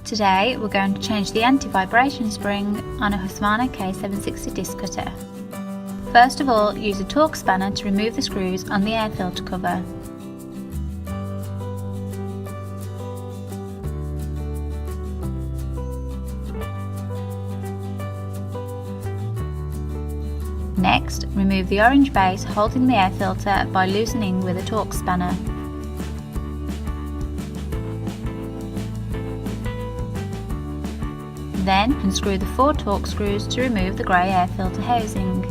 Today we're going to change the anti-vibration spring on a Husqvarna K760 Disc Cutter. First of all, use a torx spanner to remove the screws on the air filter cover. Next, remove the orange base holding the air filter by loosening with a torx spanner. Then unscrew the 4 torx screws to remove the grey air filter housing.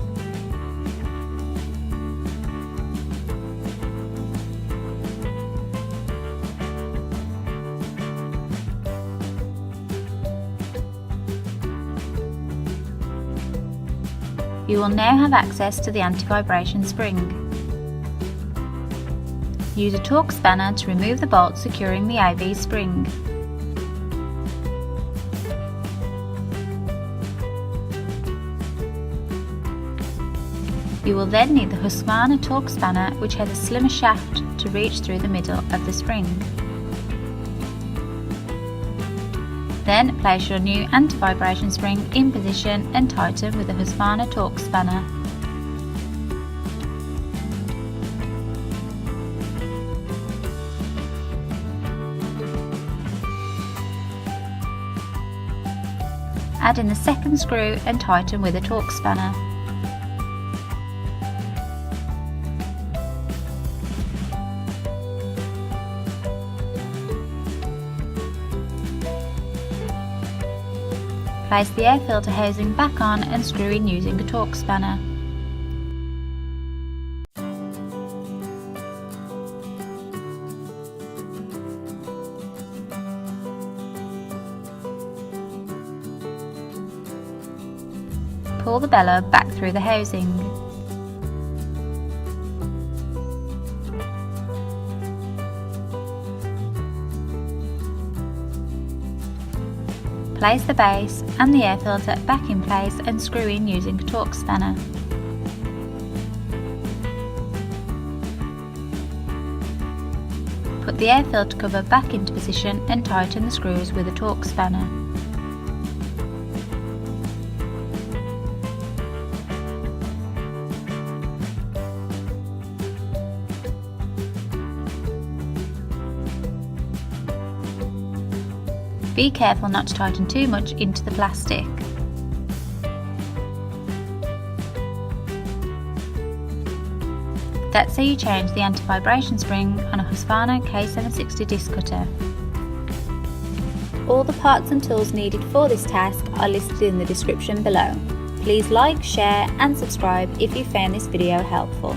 You will now have access to the anti-vibration spring. Use a torx spanner to remove the bolt securing the AV spring. You will then need the Husqvarna torx spanner, which has a slimmer shaft to reach through the middle of the spring. Then place your new anti-vibration spring in position and tighten with the Husqvarna torx spanner. Add in the second screw and tighten with a torx spanner. Place the air filter housing back on and screw in using a torx spanner. Pull the bellow back through the housing. Place the base and the air filter back in place and screw in using a torx spanner. Put the air filter cover back into position and tighten the screws with a torx spanner. Be careful not to tighten too much into the plastic. That's how you change the anti-vibration spring on a Husqvarna K760 Disc Cutter. All the parts and tools needed for this task are listed in the description below. Please like, share and subscribe if you found this video helpful.